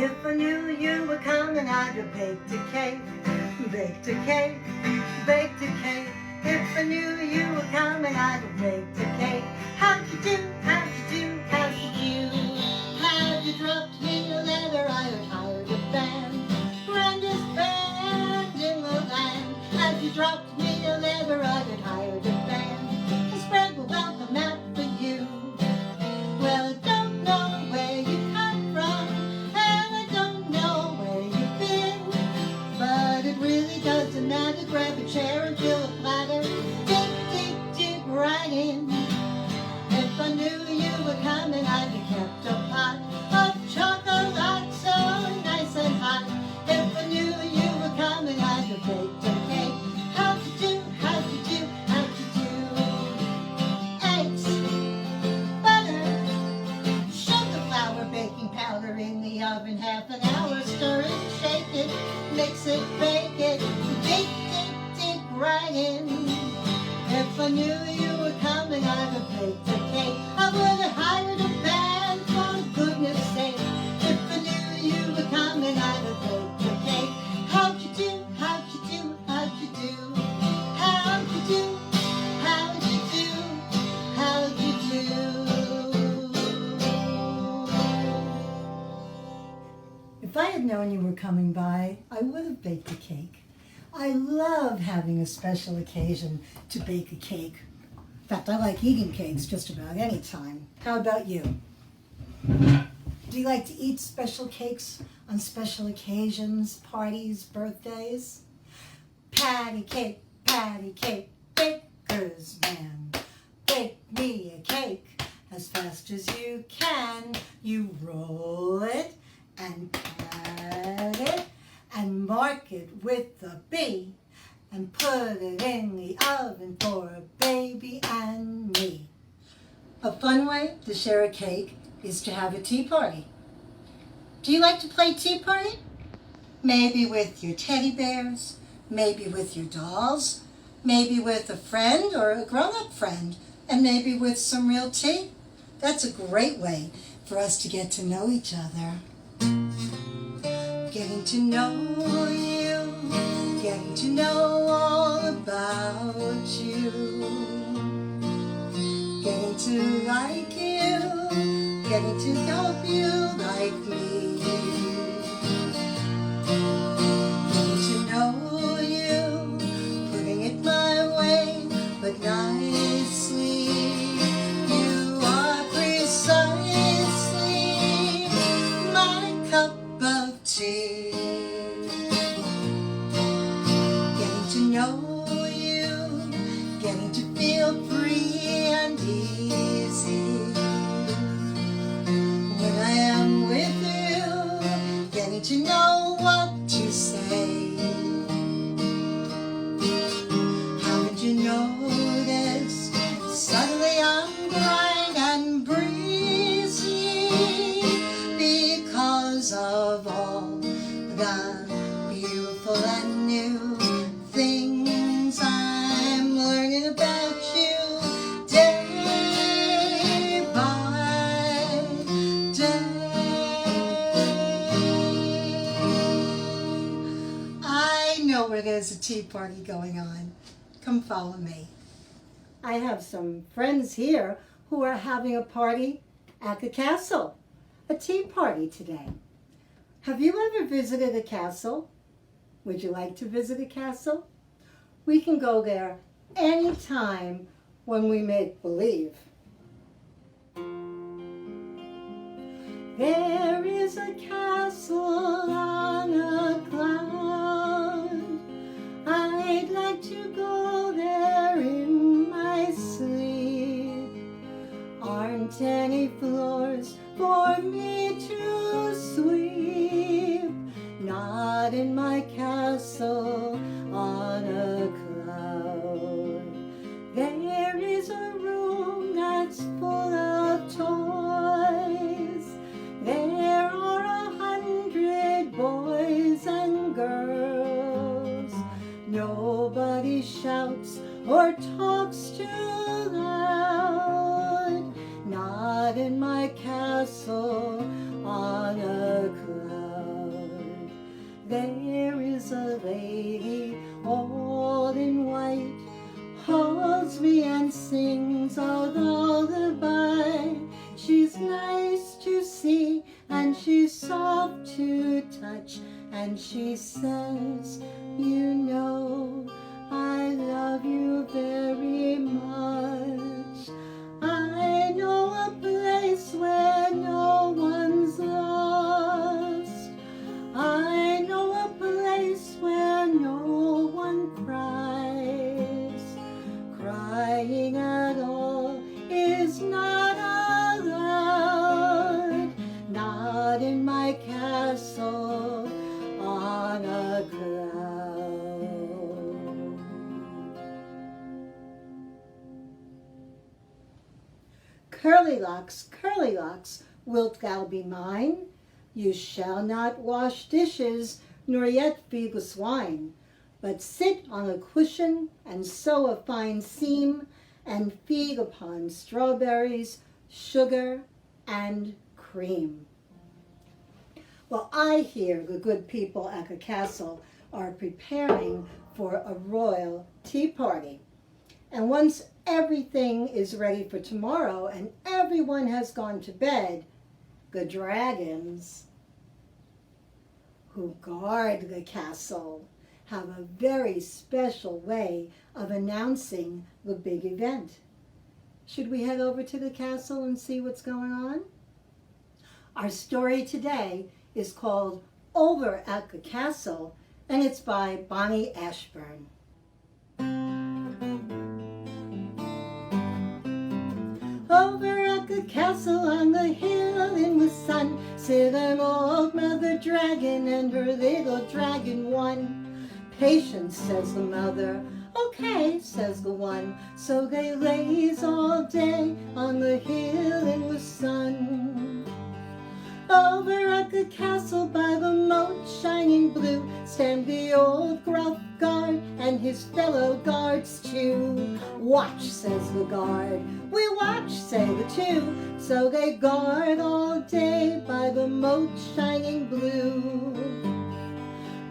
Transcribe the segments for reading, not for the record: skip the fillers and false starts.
If I knew you were coming, I'd have baked a cake, baked a cake, baked a cake. If I knew you were coming, I'd have baked a cake. How'd you do, how'd you do, how'd you do? How'd you dropped me a letter, I'd have hired a band, grandest band in the land. Had you dropped me a letter, I'd have hired a band, a spread will welcome out for you. Well, I don't know where you come from, and I don't know where you've been, but it really doesn't matter. Grab a chair and fill a platter, dig, dig, dig right in. If I knew you were coming, I'd have kept a pot of chocolate so nice and hot. If I knew you were coming, I'd have baked a cake. How'd you do, how'd you do, how'd you do? Eggs, butter, sugar, flour, baking powder in the oven, half an hour. Stir it, shake it, mix it, bake it, dig, dig, dig right in. If I knew you were coming, I'd have baked a cake. I would have hired a band, for goodness sake. If I knew you were coming, I'd have baked a cake. How'd you do, how'd you do, how'd you do? How'd you do, how'd you do, how'd you do? If I had known you were coming by, I would have baked a cake. I love having a special occasion to bake a cake. In fact, I like eating cakes just about any time. How about you? Do you like to eat special cakes on special occasions, parties, birthdays? Patty cake, baker's man. Bake me a cake as fast as you can. You roll it and cut it and mark it with a B and put it in the oven for a baby and me. A fun way to share a cake is to have a tea party. Do you like to play tea party? Maybe with your teddy bears, maybe with your dolls, maybe with a friend or a grown-up friend, and maybe with some real tea. That's a great way for us to get to know each other. Getting to know you, getting to know all about you, getting to like you, getting to help you like me, getting to know you, putting it my way, but nicely. You are precisely my cup of tea. Getting to know you, getting to feel free and easy. When I am with you, getting to know what to say. Haven't you noticed? Suddenly I'm bright and breezy because of all the beautiful and new things I'm learning about you day by day. I know where there's a tea party going on. Come follow me. I have some friends here who are having a party at the castle, a tea party today. Have you ever visited a castle? Would you like to visit a castle? We can go there anytime when we make believe. There is a castle on a cloud. I'd like to go there in my sleep. Aren't any floors for me to sweep? Not in my castle on a cloud. There is a room that's full of toys. There are 100 boys and girls. Nobody shouts or talks too loud. Not in my castle on a cloud. and she says, you know, I love you very much. I know a place where no one's lost. I know a place where no one cries. Crying at all is not allowed, not in my castle on a cloud. Curly locks, wilt thou be mine? You shall not wash dishes, nor yet feed the swine, but sit on a cushion and sew a fine seam, and feed upon strawberries, sugar, and cream. Well, I hear the good people at the castle are preparing for a royal tea party. And once everything is ready for tomorrow and everyone has gone to bed, the dragons who guard the castle have a very special way of announcing the big event. Should we head over to the castle and see what's going on? Our story today is called Over at the Castle, and it's by Bonnie Ashburn. Over at the castle on the hill in the sun sit an old mother dragon and her little dragon one. Patience, says the mother. Okay, says the one. So they laze all day on the hill in the sun. Over at the castle by the moat shining blue stand the old gruff guard and his fellow guards too. Watch, says the guard. We watch, say the two. So they guard all day by the moat shining blue.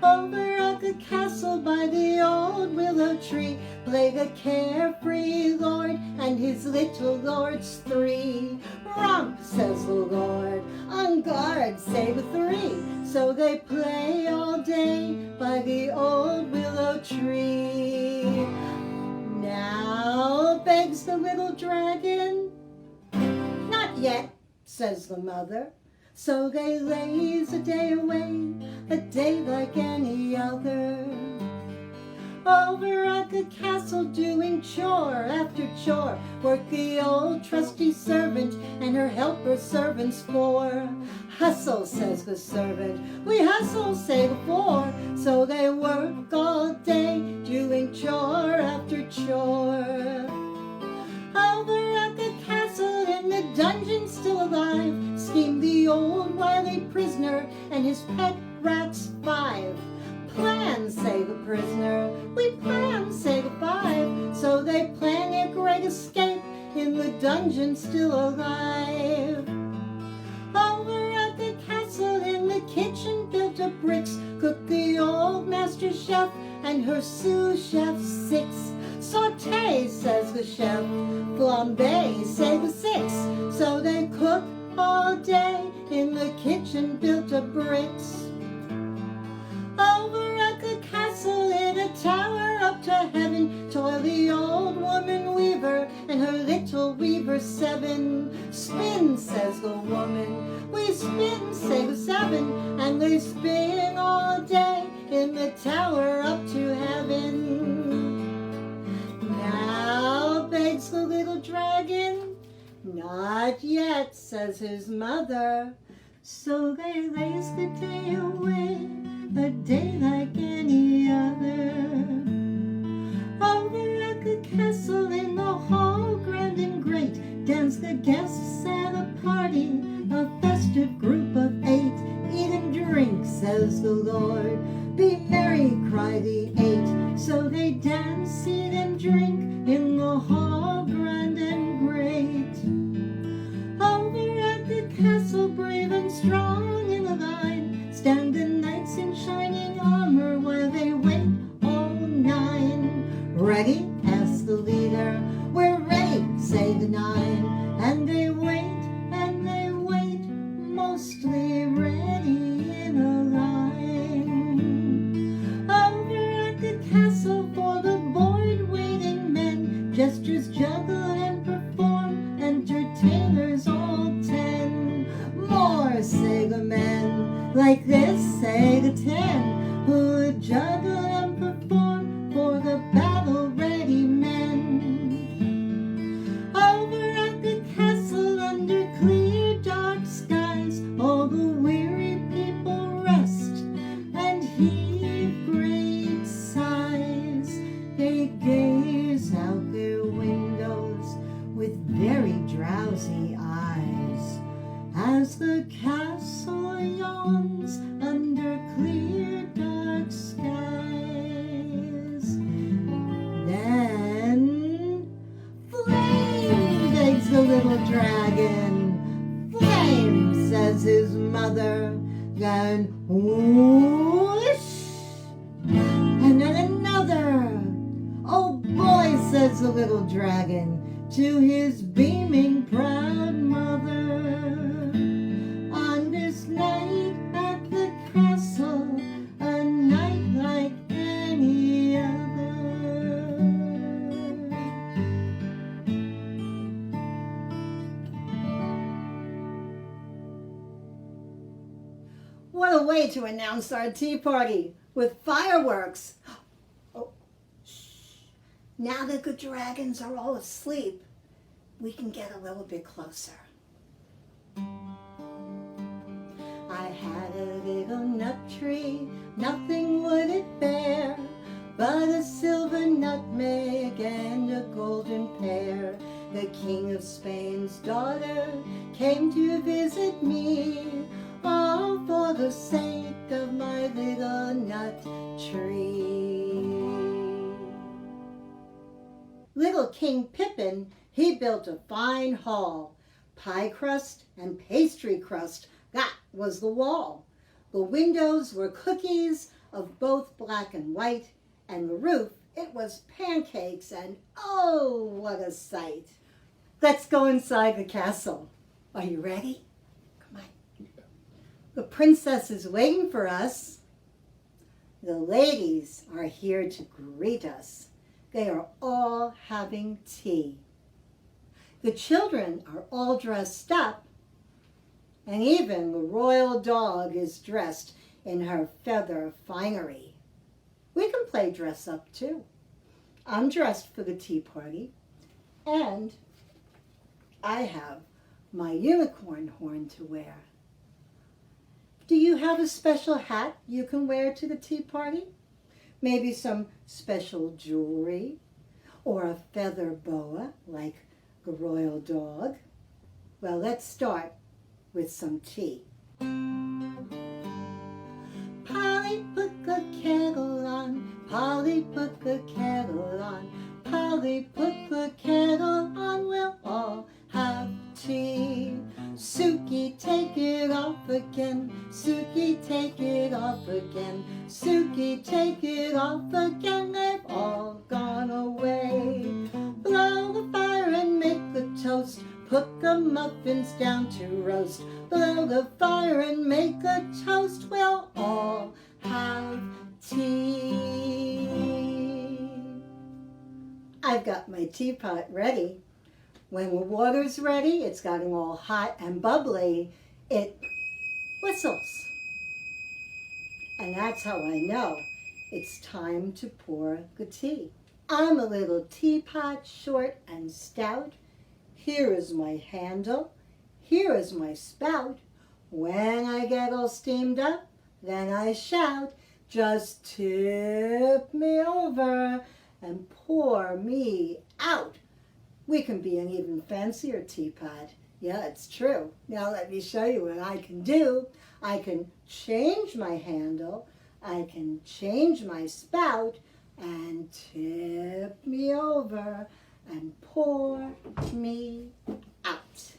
Over at the castle by the old willow tree play the carefree lord and his little lords three. Romp, says the lord. On guard, say the three. So they play all day by the old willow tree. Now, begs the little dragon. Not yet, says the mother. So they laze a day away, a day like any other. Over at the castle doing chore after chore, work the old trusty servant and her helper servants four. Hustle, says the servant. We hustle, say the four. So they work all day doing chore after chore. Over at the castle in the dungeon still alive scheme the old wily prisoner and his pet rats five. Plan, say the prisoner. We plan, say the five. So they plan their great escape in the dungeon still alive. Over at the castle in the kitchen built of bricks cooked the old master chef and her sous chef six. Sauté, says the chef. Flambe, say the six. So they cook all day in the kitchen built of bricks. Over at the castle in a tower up to heaven toil the old woman weaver and her little weaver seven. Spin, says the woman. We spin, say the seven. And they spin all day in the tower up to heaven. Now, begs the little dragon. Not yet, says his mother. So they laze the day away, a day like any other. Over at the castle in the hall grand and great dance the guests at a party, a festive group of 8. Eat and drink, says the Lord. Be merry, cry the 8. So they dance, eat and drink in the hall grand and great. Over at the castle brave and strong in a line stand the knights in shining armor while they wait all 9. Ready? Asks the leader. We're ready, say the 9. And they wait, mostly ready in a line. Like this, say the 10 who would juggle and perform for the battle-ready men. Over at the castle under clear dark skies, all the weary people rest and heave great sighs. They gaze out their windows with very drowsy eyes as the castle yawns under clear dark skies. Then, "Flame!" begs the little dragon. "Flame!" says his mother. Then, whoosh! And then another. "Oh boy!" says the little dragon to his beaming proud mother. On this night at the castle, a night like any other. What a way to announce our tea party, with fireworks. Oh, shh. Now that the dragons are all asleep, we can get a little bit closer. I had a little nut tree, nothing would it bear, but a silver nutmeg and a golden pear. The King of Spain's daughter came to visit me, all for the sake of my little nut tree. Little King Pippin, he built a fine hall, pie crust and pastry crust, that was the wall. The windows were cookies of both black and white, and the roof, it was pancakes, and oh, what a sight. Let's go inside the castle. Are you ready? Come on. The princess is waiting for us. The ladies are here to greet us. They are all having tea. The children are all dressed up, and even the royal dog is dressed in her feather finery. We can play dress up too. I'm dressed for the tea party, and I have my unicorn horn to wear. Do you have a special hat you can wear to the tea party? Maybe some special jewelry, or a feather boa like the royal dog? Well, let's start with some tea. Polly, put the kettle on. Polly, put the kettle on. Polly, put the kettle on. We'll all have tea. Suki, take it off again. Suki, take it off again. Suki, take it off again. They've all gone away. Blow the fire and make the toast. Put the muffins down to roast. Blow the fire and make a toast. We'll all have tea. I've got my teapot ready. When the water's ready, it's gotten all hot and bubbly, it whistles. And that's how I know it's time to pour the tea. I'm a little teapot, short and stout. Here is my handle, here is my spout. When I get all steamed up, then I shout, just tip me over and pour me out. We can be an even fancier teapot. Yeah, it's true. Now let me show you what I can do. I can change my handle, I can change my spout, and tip me over and pour me out.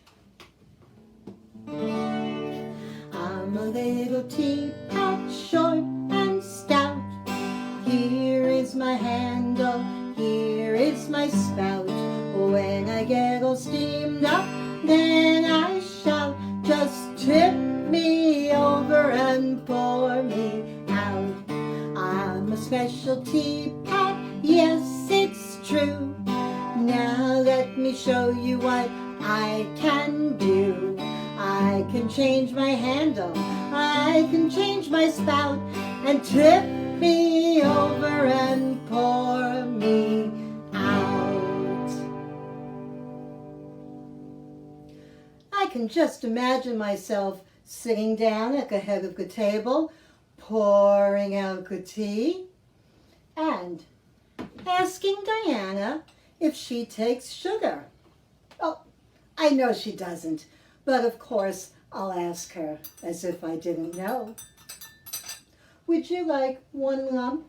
I'm a little teapot, short and stout. Here is my handle, here is my spout. When I get all steamed up, then I shout, just tip me over and pour me out. I'm a special teapot, yes, it's true. Now let me show you what I can do. I can change my handle, I can change my spout, and tip me over and pour me out. I can just imagine myself sitting down at the head of the table, pouring out the tea, and asking Diana if she takes sugar. Oh, I know she doesn't, but of course I'll ask her as if I didn't know. Would you like 1 lump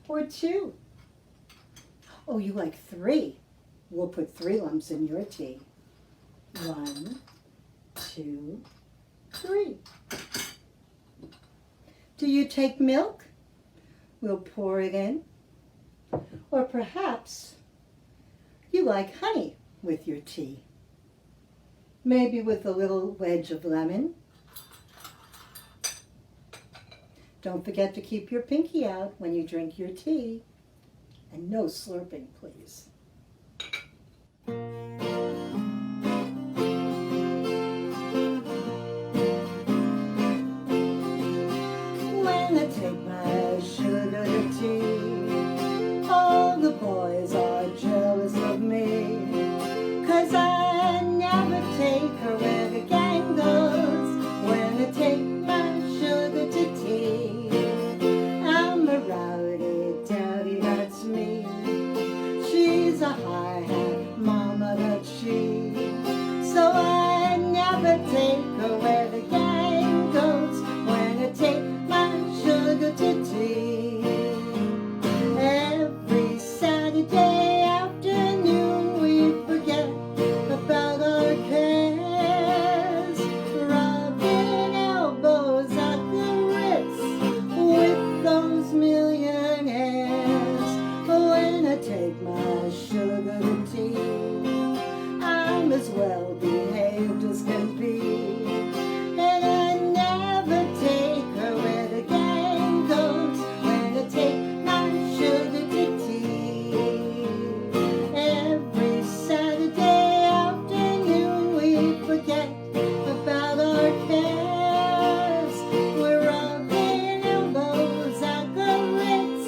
or 2? Oh, you like 3. We'll put 3 lumps in your tea. 1, 2, 3. Do you take milk? We'll pour it in. Or perhaps you like honey with your tea. Maybe with a little wedge of lemon. Don't forget to keep your pinky out when you drink your tea. And no slurping, please. When I take my sugar to tea, all the boys are jealous of me, 'cause I never take her where the gang goes. When I take my sugar to tea, I'm a rowdy dowdy, that's me. She's a hi-hat mama, that's she. So I never take her where the gang goes. When I take my sugar to tea, every Saturday afternoon we forget about our cares, rubbing elbows at the Ritz with those millionaires. When I take my sugar to tea, I'm as well behaved as can be, and I never take her where the gang goes. When I take my sugar to tea, every Saturday afternoon we forget about our cares. We're rubbing elbows at the Ritz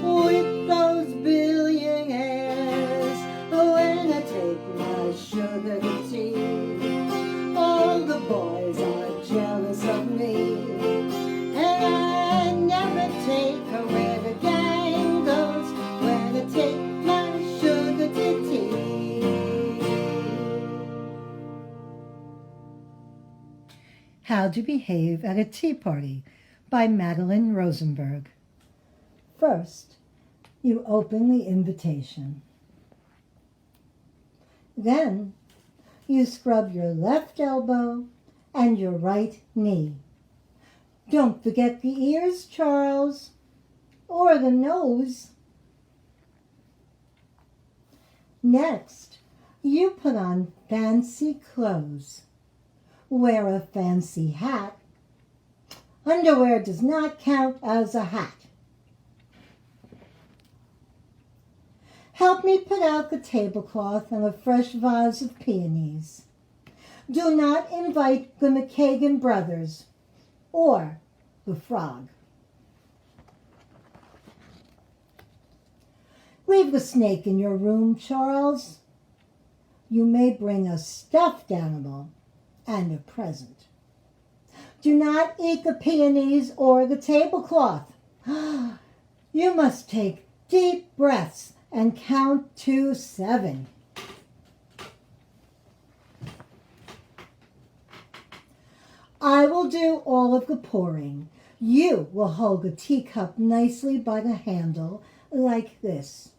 with those billionaires. When I take my sugar to tea, all the boys are jealous of me, and I never take her where the gang goes. When I take my sugar to tea. How to Behave at a Tea Party by Madeline Rosenberg. First, you open the invitation. Then, you scrub your left elbow and your right knee. Don't forget the ears, Charles, or the nose. Next, you put on fancy clothes. Wear a fancy hat. Underwear does not count as a hat. Help me put out the tablecloth and a fresh vase of peonies. Do not invite the McKagan brothers or the frog. Leave the snake in your room, Charles. You may bring a stuffed animal and a present. Do not eat the peonies or the tablecloth. You must take deep breaths and count to 7. I will do all of the pouring. You will hold the teacup nicely by the handle like this.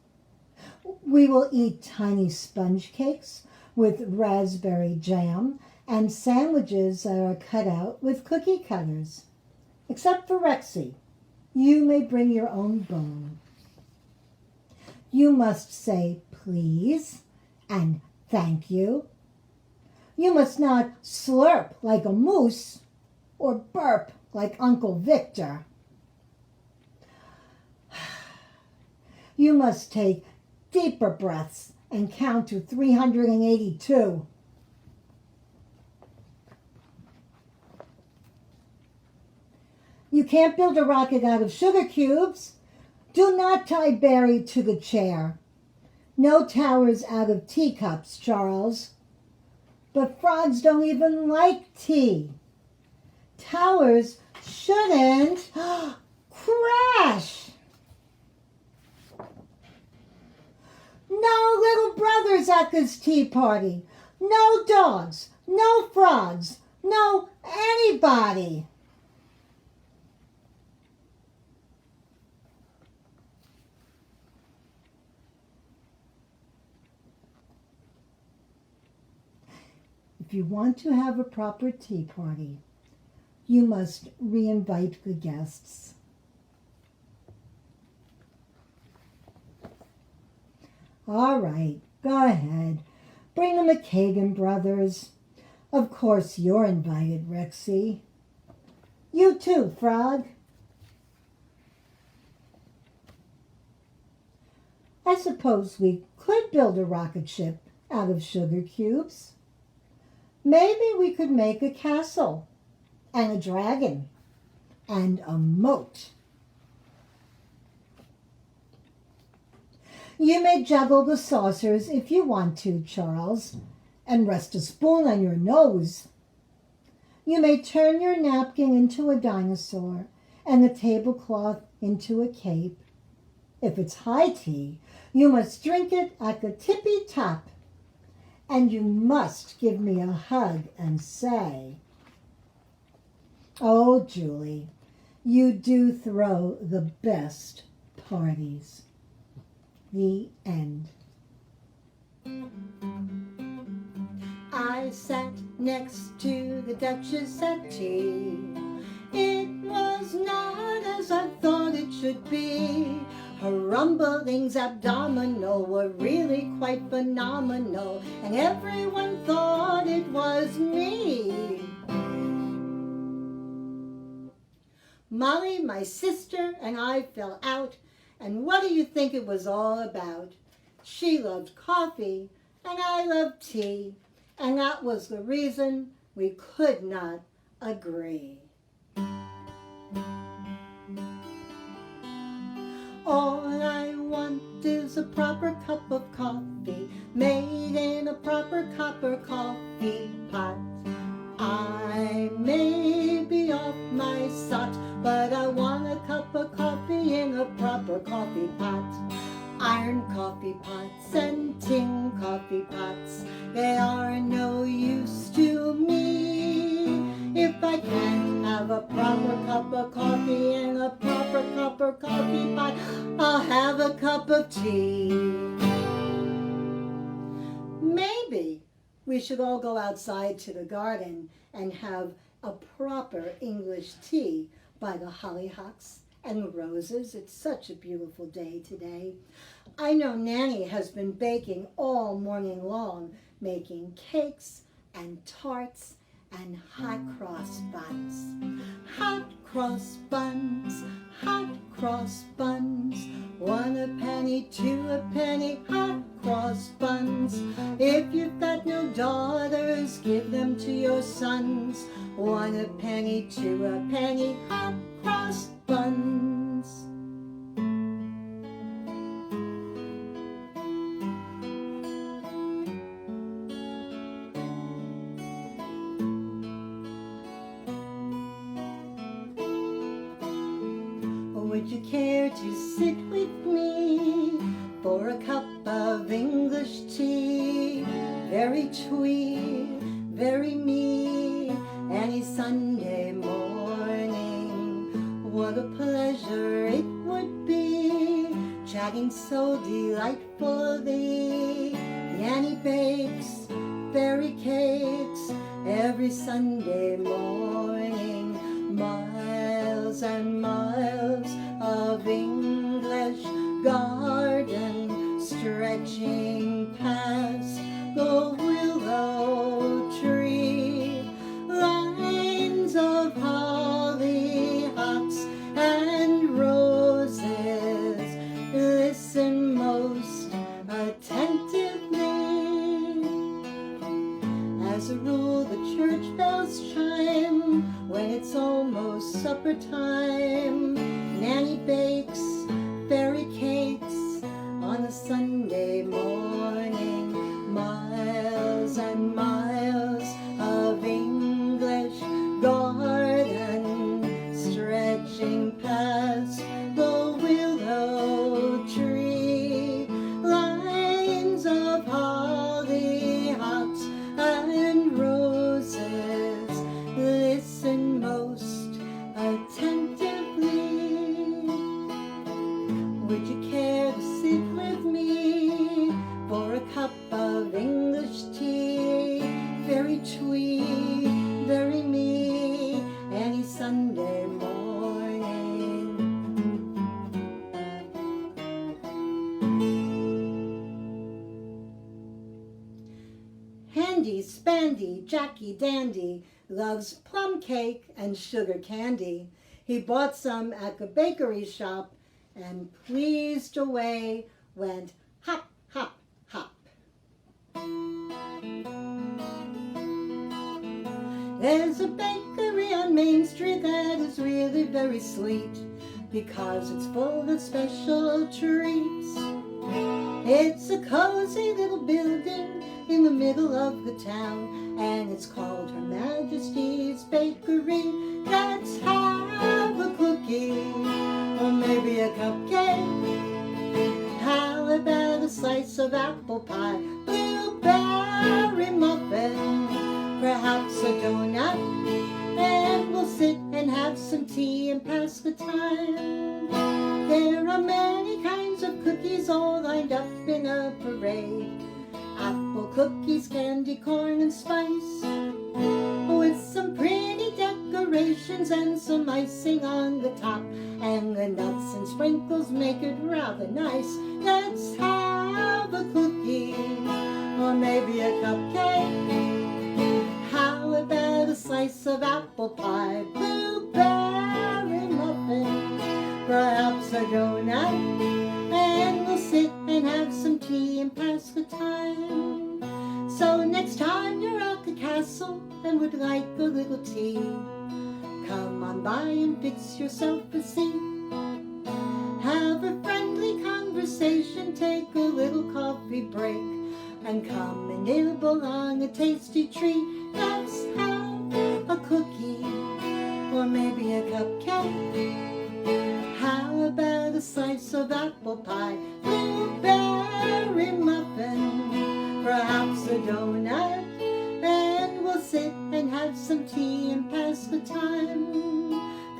We will eat tiny sponge cakes with raspberry jam and sandwiches that are cut out with cookie cutters. Except for Rexy, you may bring your own bone. You must say please and thank you. You must not slurp like a moose or burp like Uncle Victor. You must take deeper breaths and count to 382. You can't build a rocket out of sugar cubes. Do not tie Barry to the chair. No towers out of teacups, Charles. But frogs don't even like tea. Towers shouldn't crash. No little brothers at this tea party. No dogs. No frogs. No anybody. If you want to have a proper tea party, you must re-invite the guests. All right, go ahead. Bring the McKagan brothers. Of course you're invited, Rexy. You too, Frog. I suppose we could build a rocket ship out of sugar cubes. Maybe we could make a castle and a dragon and a moat. You may juggle the saucers if you want to, Charles, and rest a spoon on your nose. You may turn your napkin into a dinosaur and the tablecloth into a cape. If it's high tea, you must drink it at the tippy top. And you must give me a hug and say, "Oh, Julie, you do throw the best parties." The end. I sat next to the Duchess at tea. It was not as I thought it should be. Her rumblings abdominal were really quite phenomenal, and everyone thought it was me. Molly, my sister, and I fell out, and what do you think it was all about? She loved coffee, and I loved tea, and that was the reason we could not agree. All I want is a proper cup of coffee, made in a proper copper coffee pot. I may be off my sot, but I want a cup of coffee in a proper coffee pot. Iron coffee pots and tin coffee pots, they are no use to me if I can't have a proper cup of coffee in a proper copper coffee pot. I'll have a cup of tea. Maybe we should all go outside to the garden and have a proper English tea by the hollyhocks and the roses. It's such a beautiful day today. I know Nanny has been baking all morning long, making cakes and tarts and hot cross buns. Hot cross buns, hot cross buns. 1 a penny, 2 a penny, hot cross buns. If you've got no daughters, give them to your sons. 1 a penny, 2 a penny, hot cross buns. Would you care to sit with me for a cup of English tea? Very twee, very me, any Sunday morning. What a pleasure it would be, chatting so delightfully. Nanny bakes fairy cakes every Sunday morning. Miles and miles of English garden stretching past the willow tree. Lines of hollyhocks and roses, listen most attentively. As a rule, the church bells chime when it's almost supper time. Nanny bakes fairy cakes on a Sunday morning. Miles and miles of English garden stretching past the willow tree. Lines of hollyhocks and roses listen most attentively. Would you care to sit with me for a cup of English tea? Very twee, very me, any Sunday morning. Handy Spandy Jackie Dandy loves plum cake and sugar candy. He bought some at the bakery shop, and pleased away went hop, hop, hop. There's a bakery on Main Street that is really very sweet, because it's full of special treats. It's a cozy little building in the middle of the town, and it's called Her Majesty's Bakery. Let's have a cookie, or maybe a cupcake. How about a slice of apple pie, blueberry muffin, perhaps a donut, and we'll sit and have some tea and pass the time. There are many kinds of cookies all lined up in a parade. Apple cookies, candy corn and spice, with some pretty decorations and some icing on the top, and the nuts and sprinkles make it rather nice. Let's have a cookie, or maybe a cupcake. How about a slice of apple pie, blueberry muffin, perhaps a donut, and we'll sit and have some tea and pass the time. So next time you're at the castle and would like a little tea, come on by and fix yourself a seat. Have a friendly conversation, take a little coffee break, and come and nibble on a tasty treat. Let's have a cookie, or maybe a cupcake. How about a slice of apple pie, blueberry muffin, perhaps a donut, and we'll sit and have some tea and pass the time.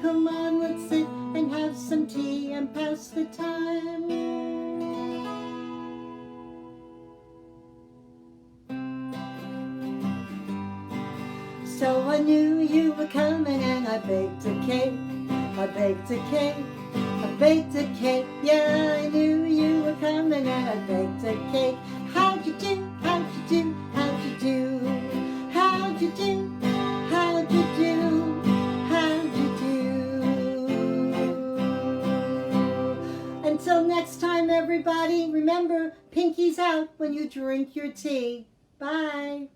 Come on, let's sit and have some tea and pass the time. So I knew you were coming and I baked a cake. I baked a cake, I baked a cake. Yeah, I knew you were coming and I baked a cake. How'd you do, how'd you do, how'd you do? How'd you do, how'd you do, how'd you do? Until next time, everybody, remember, pinkies out when you drink your tea. Bye.